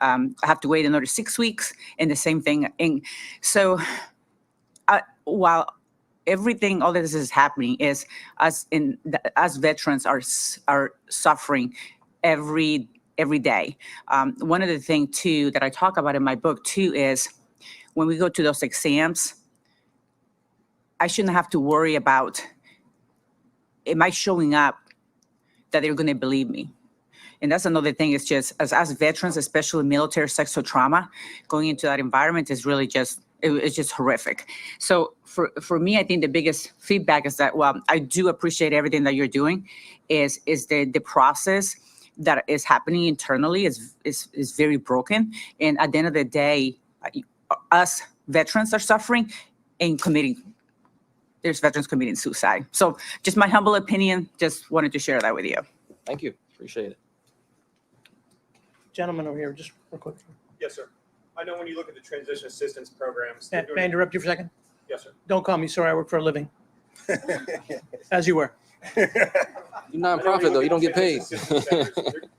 I have to wait another 6 weeks, and the same thing. And so while all this is happening is us veterans are suffering every day. One of the things too that I talk about in my book too is when we go to those exams, I shouldn't have to worry about, am I showing up that they're going to believe me? And that's another thing. It's just, as veterans, especially military sexual trauma, going into that environment is really it's just horrific. So for me, I think the biggest feedback is that, well, I do appreciate everything that you're doing, is the process that is happening internally is very broken. And at the end of the day, us veterans are suffering and there's veterans committing suicide. So just my humble opinion, just wanted to share that with you. Thank you. Appreciate it. Gentleman over here, just real quick. Yes, sir. I know when you look at the transition assistance programs. May I interrupt you for a second? Yes, sir. Don't call me sir, I work for a living. As you were. You're nonprofit though, you don't get paid.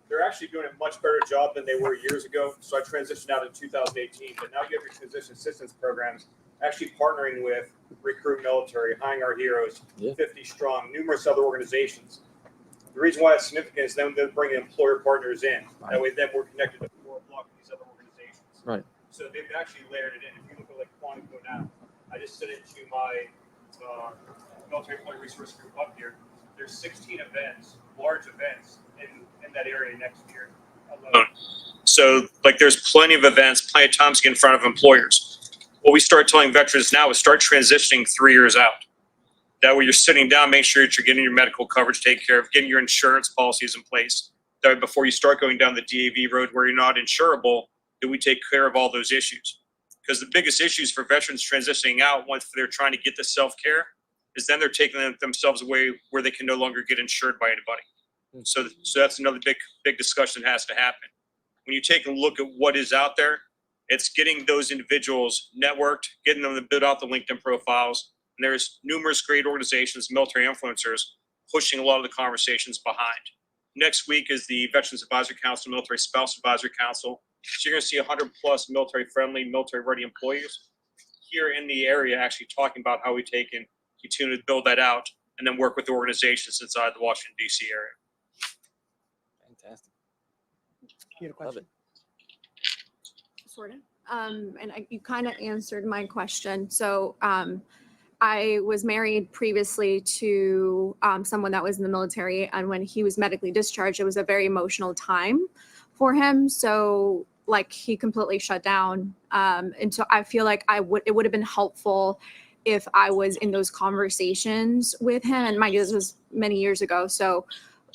They're actually doing a much better job than they were years ago. So I transitioned out in 2018, but now you have your transition assistance programs actually partnering with Recruit Military, Hiring Our Heroes, 50 Strong, numerous other organizations. The reason why it's significant is then they're bringing employer partners in. Right. That way, then we're connected to more block of these other organizations. Right. So they've actually layered it in. If you look at like Quantico now, I just sent it to my military employee resource group up here. There's 16 events, large events in that area next year alone. So like there's plenty of events, plenty of times to get in front of employers. What we start telling veterans now is start transitioning 3 years out. That way you're sitting down, make sure that you're getting your medical coverage taken care of, getting your insurance policies in place. That way before you start going down the DAV road where you're not insurable, that we take care of all those issues. Because the biggest issues for veterans transitioning out once they're trying to get the self-care is then they're taking themselves away where they can no longer get insured by anybody. So that's another big discussion that has to happen. When you take a look at what is out there, it's getting those individuals networked, getting them to build out the LinkedIn profiles. And there's numerous great organizations, military influencers, pushing a lot of the conversations behind. Next week is the Veterans Advisory Council, Military Spouse Advisory Council. So you're going to see 100+ military-friendly, military-ready employees. here in the area actually talking about how we take and continue to build that out and then work with organizations inside the Washington, D.C. area. Fantastic. You had a question? Sort of. You kind of answered my question. So I was married previously to someone that was in the military, and when he was medically discharged, it was a very emotional time for him. So like he completely shut down. And so I feel like it would have been helpful if I was in those conversations with him. And mind you, this was many years ago. So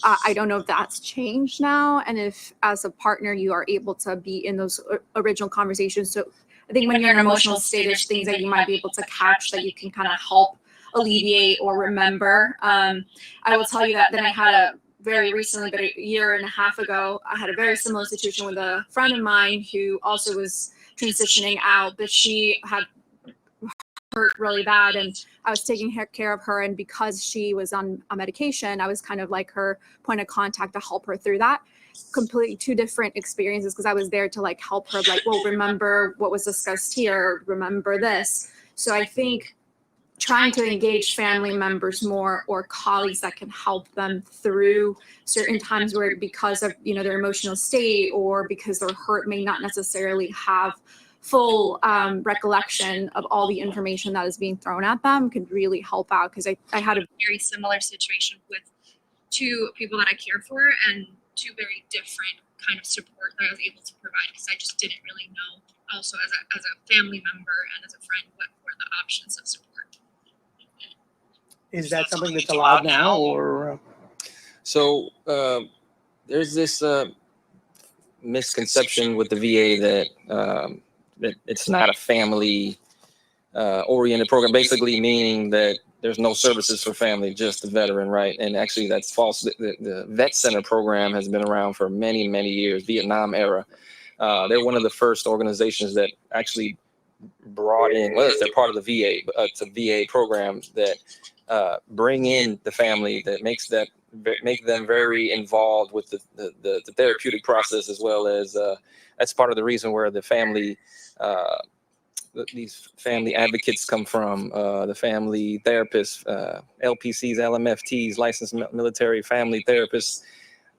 I don't know if that's changed now, and if as a partner you are able to be in those original conversations. So I think when you're in an emotional state, there's things that you might be able to catch that you can kind of help alleviate or remember. I will tell you that then I had very recently, but a year and a half ago, I had a very similar situation with a friend of mine who also was transitioning out, but she had hurt really bad, and I was taking care of her, and because she was on a medication, I was kind of like her point of contact to help her through that. Completely two different experiences, because I was there to like help her, like, well, remember what was discussed here, remember this. So I think trying to engage family members more, or colleagues that can help them through certain times where, because of their emotional state or because their hurt, may not necessarily have full recollection of all the information that is being thrown at them, could really help out. Because I had a very similar situation with two people that I care for, and two very different kind of support that I was able to provide, because I just didn't really know also as a family member and as a friend what were the options of support. Is that something that's allowed now, or? So there's this misconception with the VA that it's not a family oriented program, basically meaning that there's no services for family, just the veteran, right? And actually that's false. The Vet Center program has been around for many, many years, Vietnam era. They're one of the first organizations that actually brought in, well, they're part of the VA, but it's a VA program that bring in the family, that make them very involved with the therapeutic process, as well as that's part of the reason where the family these family advocates come from, the family therapists, LPCs, LMFTs, licensed military family therapists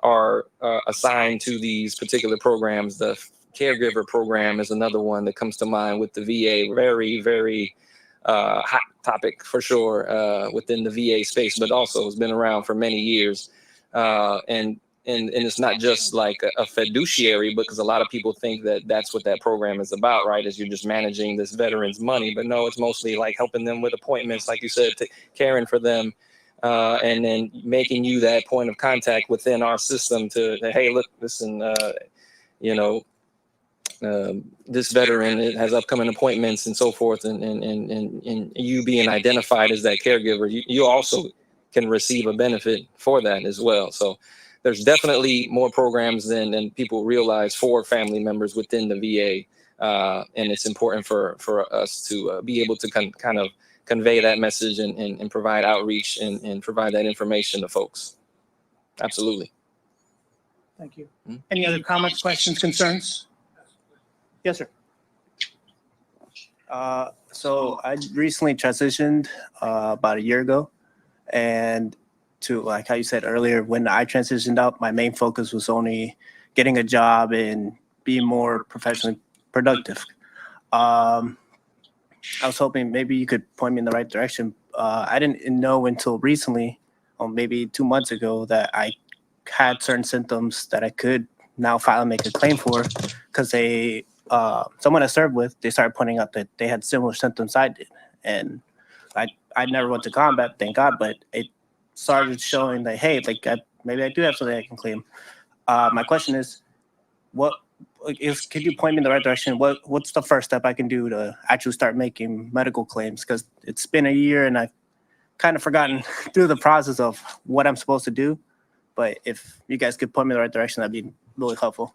are assigned to these particular programs. The caregiver program is another one that comes to mind with the VA. Very, very hot topic for sure within the VA space, but also has been around for many years. And it's not just like a fiduciary, because a lot of people think that that's what that program is about, right? Is you're just managing this veteran's money, but no, it's mostly like helping them with appointments, like you said, caring for them, and then making you that point of contact within our system to, hey, look, listen, this veteran has upcoming appointments and so forth, and you being identified as that caregiver, you also can receive a benefit for that as well. So there's definitely more programs than people realize for family members within the VA, and it's important for us to be able to kind of convey that message and provide outreach and provide that information to folks. Absolutely. Thank you. Any other comments, questions, concerns? Yes, sir. So I recently transitioned about a year ago, and to, like how you said earlier, when I transitioned out, my main focus was only getting a job and being more professionally productive. I was hoping maybe you could point me in the right direction. I didn't know until recently, or maybe 2 months ago, that I had certain symptoms that I could now file and make a claim for, because someone I served with, they started pointing out that they had similar symptoms I did. And I never went to combat, thank God, but it started showing that, hey, like maybe I do have something I can claim. My question is, could you point me in the right direction? What's the first step I can do to actually start making medical claims? Because it's been a year and I've kind of forgotten through the process of what I'm supposed to do. But if you guys could point me in the right direction, that'd be really helpful.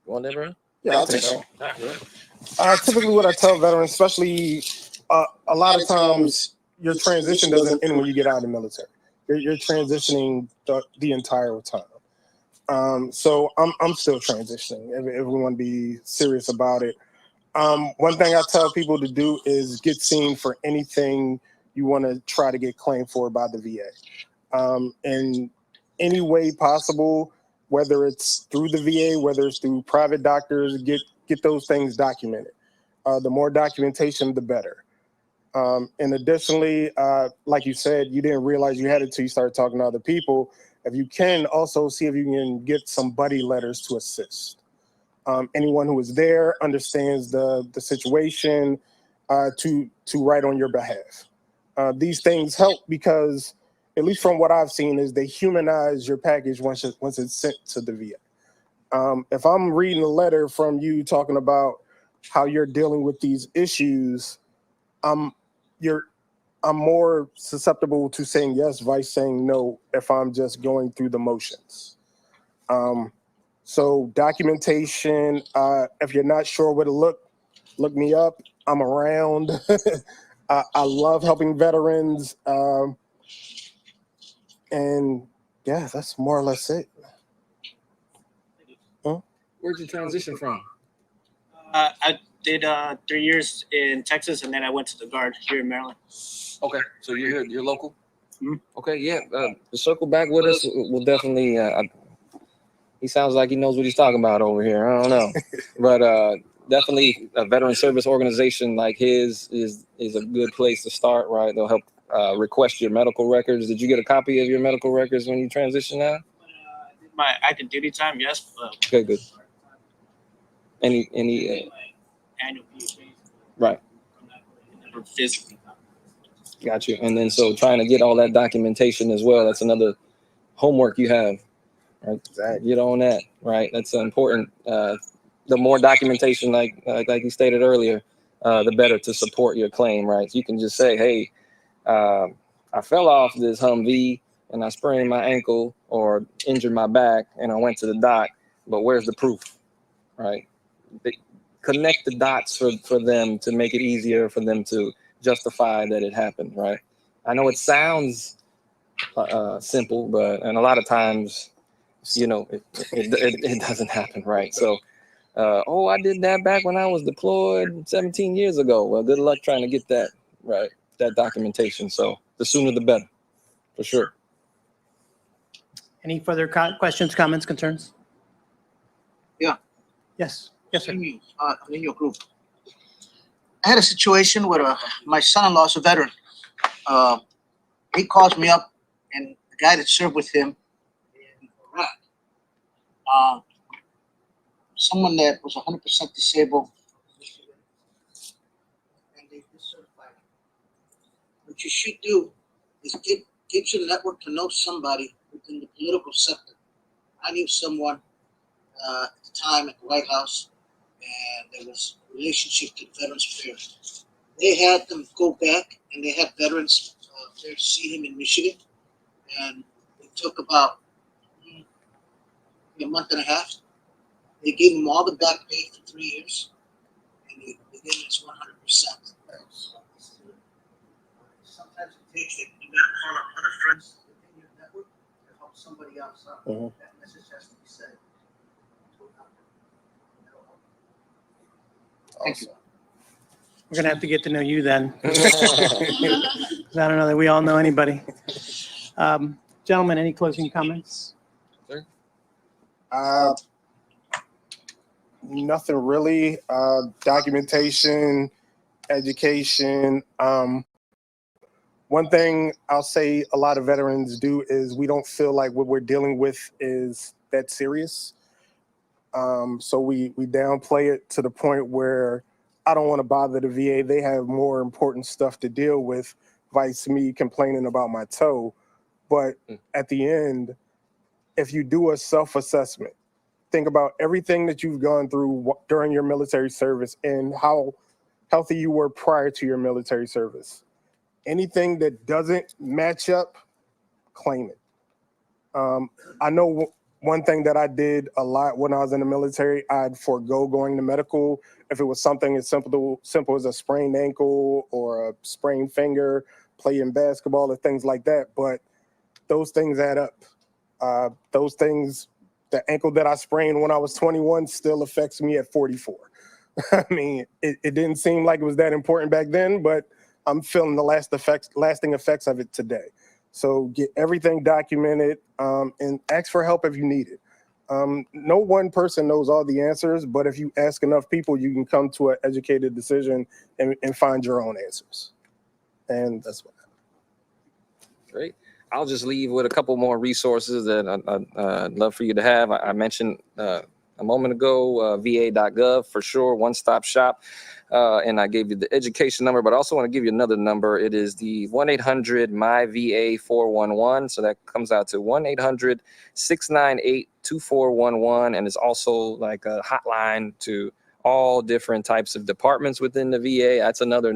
You want that, bro? Yeah, I'll take that. Typically what I tell veterans, especially a lot of times, your transition doesn't end when you get out of the military. You're transitioning the entire time. So I'm still transitioning, if we want to be serious about it. One thing I tell people to do is get seen for anything you want to try to get claimed for by the VA. In any way possible, whether it's through the VA, whether it's through private doctors, get those things documented. The more documentation, the better. And additionally, like you said, you didn't realize you had it till you started talking to other people. If you can, also see if you can get some buddy letters to assist. Anyone who is there understands the situation to write on your behalf. These things help because, at least from what I've seen, is they humanize your package once it's sent to the VA. If I'm reading a letter from you talking about how you're dealing with these issues, I'm more susceptible to saying yes versus saying no if I'm just going through the motions. So documentation, if you're not sure where to look me up. I'm around. I love helping veterans. And yeah, that's more or less it. Where'd you transition from? I did 3 years in Texas, and then I went to the Guard here in Maryland. Okay, so you're here, you're local? Mhm. Okay, yeah, circle back with us. We'll definitely, he sounds like he knows what he's talking about over here. I don't know. But definitely a veteran service organization like his is a good place to start, right? They'll help request your medical records. Did you get a copy of your medical records when you transitioned out? My active duty time, yes. Okay, good. Any Annual PHAs. right. Never physically. Got you. And then so trying to get all that documentation as well, that's another homework you have, right? Exactly. Get on that, right? That's important. The more documentation, like you stated earlier, the better to support your claim, right? You can just say, hey, I fell off this Humvee and I sprained my ankle or injured my back and I went to the doc, but where's the proof, right? Connect the dots for them to make it easier for them to justify that it happened, right? I know it sounds simple, and a lot of times, it doesn't happen, right? So, I did that back when I was deployed 17 years ago. Well, good luck trying to get that, right? That documentation. So the sooner the better, for sure. Any further questions, comments, concerns? Yeah. Yes. Yes, sir. In your group. I had a situation where my son-in-law is a veteran. He calls me up, and the guy that served with him in Iraq, someone that was 100% disabled, and they decertified him. What you should do is get your network to know somebody within the political sector. I knew someone at the time at the White House, and there was a relationship to Veterans Affairs. They had them go back, and they had veterans there to see him in Michigan, and it took about a month and a half. They gave him all the back pay for 3 years, and they gave him his 100%. Sometimes it takes that you got to call up other friends within your network to help somebody else out. Mhm. That message has to be said. Thank you. We're going to have to get to know you then. I don't know that we all know anybody. Gentlemen, any closing comments? Nothing really. Documentation, education. One thing I'll say a lot of veterans do is we don't feel like what we're dealing with is that serious. So we downplay it to the point where I don't want to bother the VA. They have more important stuff to deal with, vice me complaining about my toe. But at the end, if you do a self-assessment, think about everything that you've gone through during your military service and how healthy you were prior to your military service. Anything that doesn't match up, claim it. I know one thing that I did a lot when I was in the military, I'd forego going to medical if it was something as simple as a sprained ankle or a sprained finger, playing basketball or things like that. But those things add up. Those things, the ankle that I sprained when I was 21 still affects me at 44. I mean, it didn't seem like it was that important back then, but I'm feeling the lasting effects of it today. So get everything documented, and ask for help if you need it. No one person knows all the answers, but if you ask enough people, you can come to an educated decision and find your own answers. And that's what. Great. I'll just leave with a couple more resources that I'd love for you to have. I mentioned a moment ago, va.gov for sure, one-stop shop. And I gave you the education number, but I also want to give you another number. It is the 1-800-MY-VA-411. So that comes out to 1-800-698-2411. And it's also like a hotline to all different types of departments within the VA. That's another